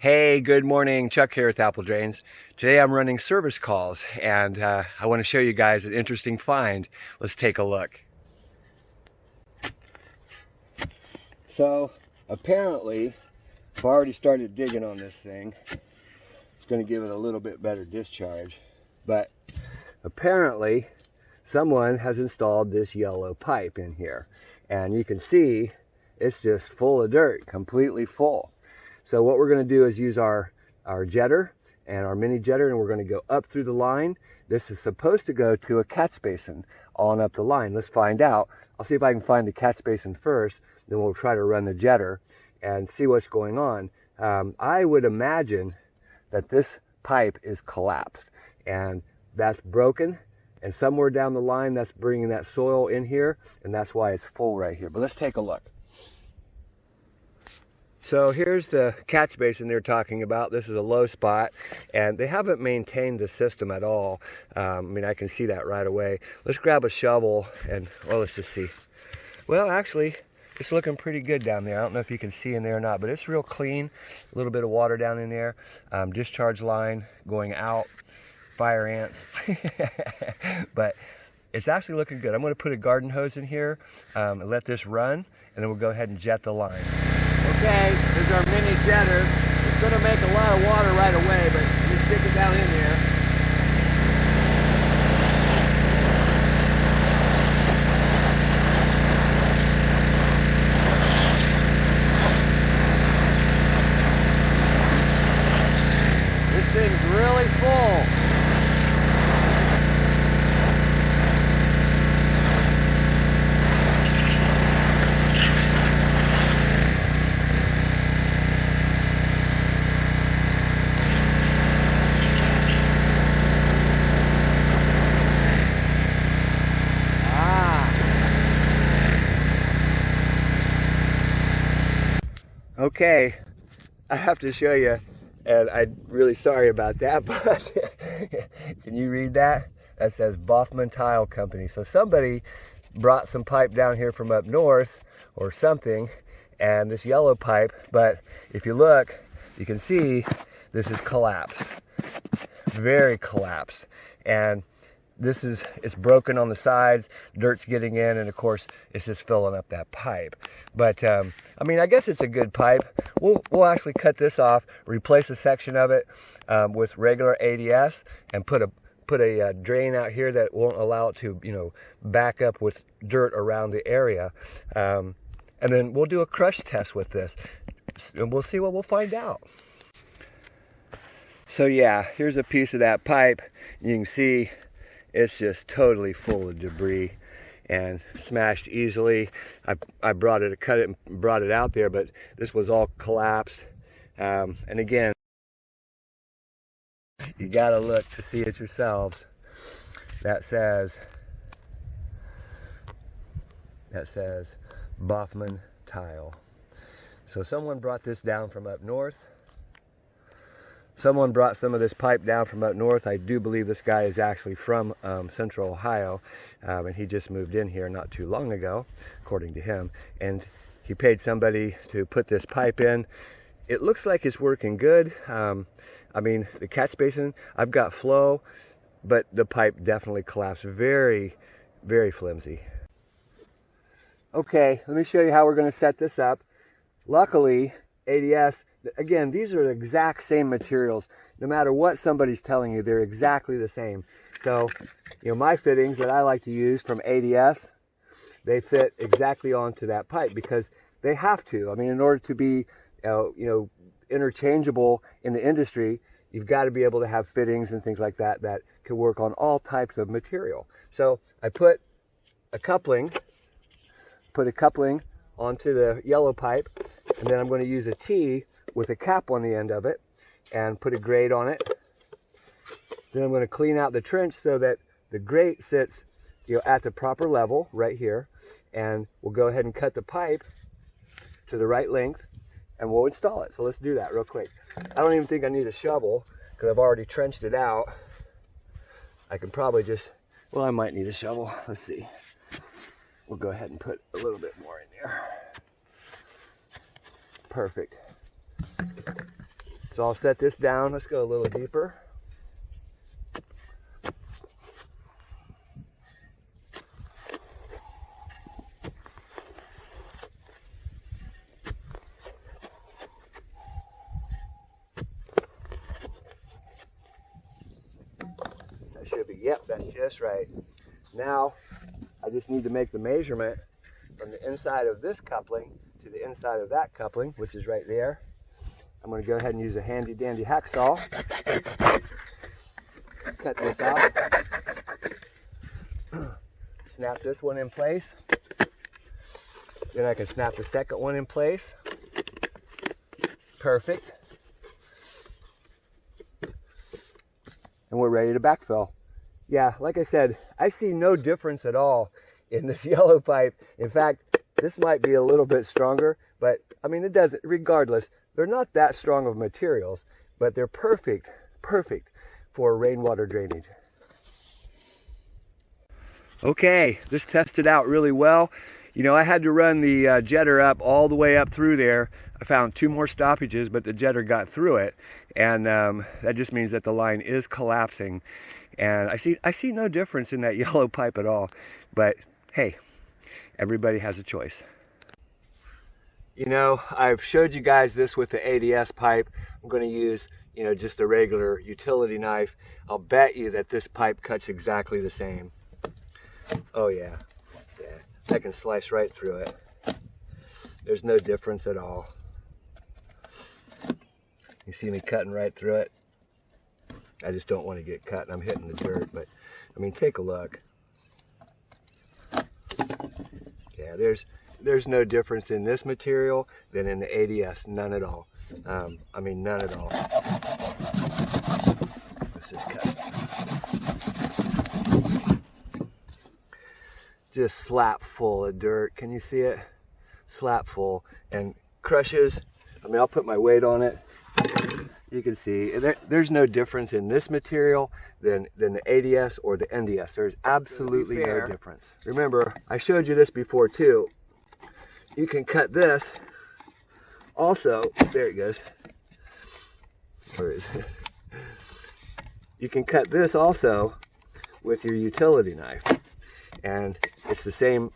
Hey, good morning. Chuck here with Apple Drains. Today I'm running service calls and I want to show you guys an interesting find. Let's take a look. So apparently I've already started digging on this thing. It's going to give it a little bit better discharge, but apparently someone has installed this yellow pipe in here, and you can see it's just full of dirt, completely full. So what we're going to do is use our jetter and our mini jetter, and we're going to go up through the line. This is supposed to go to a catch basin on up the line. Let's find out. I'll see if I can find the catch basin first, then we'll try to run the jetter and see what's going on. I would imagine that this pipe is collapsed and that's broken, and somewhere down the line that's bringing that soil in here, and that's why it's full right here. But let's take a look. So here's the catch basin they're talking about. This is a low spot, and they haven't maintained the system at all. I mean, I can see that right away. Let's grab a shovel and, well, let's just see. Well, actually, it's looking pretty good down there. I don't know if you can see in there or not, but it's real clean. A little bit of water down in there. Discharge line going out. Fire ants. But it's actually looking good. I'm going to put a garden hose in here and let this run, and then we'll go ahead and jet the line. Okay, here's our mini jetter. It's going to make a lot of water right away, but let me stick it down in there. This thing's really full. Okay, I have to show you, and I'm really sorry about that, but can you read that? That says Boffman Tile Company. So somebody brought some pipe down here from up north or something, and this yellow pipe, but if you look, you can see this is collapsed, very collapsed. And it's broken on the sides, dirt's getting in, and of course it's just filling up that pipe. But I mean, I guess it's a good pipe. We'll actually cut this off, replace a section of it with regular ADS, and put a drain out here that won't allow it to, back up with dirt around the area. And then we'll do a crush test with this, and we'll see what we'll find out. So yeah, here's a piece of that pipe. You can see it's just totally full of debris and smashed easily. I cut it and brought it out there, but this was all collapsed. And again, you gotta look to see it yourselves. That says Boffman Tile. So someone brought this down from up north. Someone brought some of this pipe down from up north. I do believe this guy is actually from Central Ohio, and he just moved in here not too long ago, according to him. And he paid somebody to put this pipe in. It looks like it's working good. I mean, the catch basin, I've got flow, but the pipe definitely collapsed. Very, very flimsy. Okay, let me show you how we're going to set this up. Luckily, ADS, again, these are the exact same materials. No matter what somebody's telling you, they're exactly the same. So, my fittings that I like to use from ADS, they fit exactly onto that pipe because they have to. I mean, in order to be, interchangeable in the industry, you've got to be able to have fittings and things like that that can work on all types of material. So I put a coupling onto the yellow pipe, and then I'm going to use a T with a cap on the end of it and put a grate on it. Then I'm going to clean out the trench so that the grate sits at the proper level right here, and we'll go ahead and cut the pipe to the right length and we'll install it. So let's do that real quick. I don't even think I need a shovel because I've already trenched it out. I can probably just, well, I might need a shovel. Let's see. We'll go ahead and put a little bit more in there. Perfect. So I'll set this down. Let's go a little deeper. That should be, yep, that's just right. Now, I just need to make the measurement from the inside of this coupling to the inside of that coupling, which is right there. I'm going to go ahead and use a handy dandy hacksaw. Cut this out. Snap this one in place. Then I can snap the second one in place. Perfect. And we're ready to backfill. Yeah, like I said, I see no difference at all in this yellow pipe. In fact, this might be a little bit stronger, but I mean, it doesn't, regardless, they're not that strong of materials, but they're perfect for rainwater drainage. Okay, this tested out really well. You know, I had to run the jetter up all the way up through there. I found 2 more stoppages, but the jetter got through it, and that just means that the line is collapsing. And I see no difference in that yellow pipe at all. But hey, everybody has a choice. You know, I've showed you guys this with the ADS pipe. I'm going to use, you know, just a regular utility knife. I'll bet you that this pipe cuts exactly the same. Oh yeah, I can slice right through it. There's no difference at all. You see me cutting right through it? I just don't want to get cut, and I'm hitting the dirt, but I mean, take a look. Yeah, there's no difference in this material than in the ADS, none at all. I mean, none at all. Let's just cut. Just slap full of dirt. Can you see it? Slap full, and crushes. I mean, I'll put my weight on it. You can see there's no difference in this material than the ADS or the NDS. There's absolutely no difference. Remember, I showed you this before too. You can cut this also. There it goes. Where is it? You can cut this also with your utility knife, and it's the same.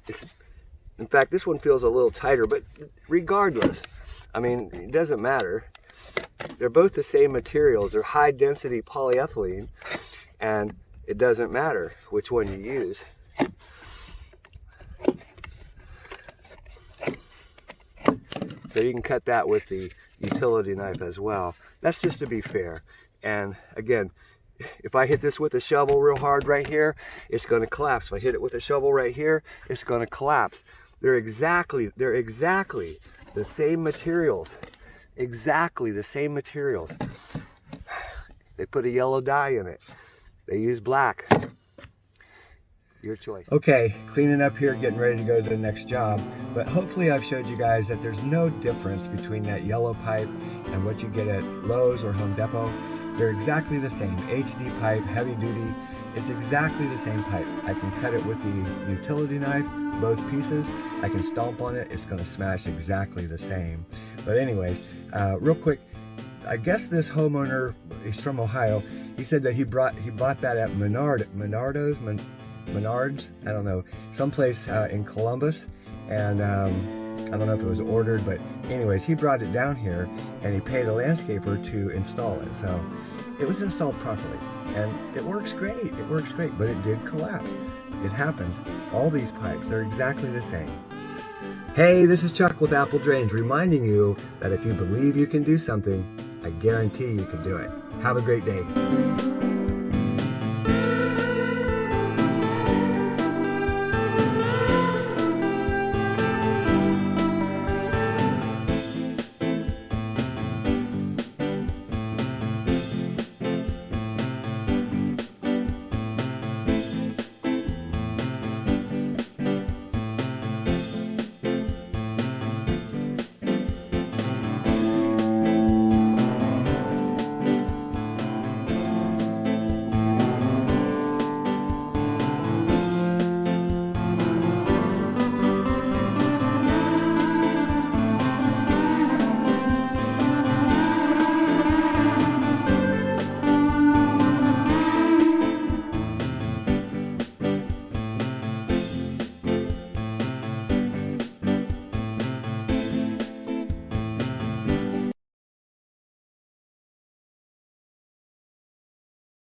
In fact, this one feels a little tighter, but regardless, I mean, it doesn't matter. They're both the same materials. They're high density polyethylene, and it doesn't matter which one you use. So you can cut that with the utility knife as well. That's just to be fair. And again, if I hit this with a shovel real hard right here, it's going to collapse. If I hit it with a shovel right here, it's going to collapse. They're exactly the same materials. Exactly the same materials. They put a yellow dye in it. They use black. Your choice. Okay, cleaning up here, getting ready to go to the next job. But hopefully I've showed you guys that there's no difference between that yellow pipe and what you get at Lowe's or Home Depot. They're exactly the same. HD pipe, heavy duty. It's exactly the same pipe. I can cut it with the utility knife, both pieces. I can stomp on it. It's going to smash exactly the same. But anyways, real quick, I guess this homeowner, he's from Ohio. He said that he bought that at Menards, I don't know, someplace in Columbus, and I don't know if it was ordered, but anyways, he brought it down here and he paid a landscaper to install it. So it was installed properly, and it works great. It works great, but it did collapse. It happens. All these pipes, they're exactly the same. Hey, this is Chuck with Apple Drains, reminding you that if you believe you can do something, I guarantee you can do it. Have a great day.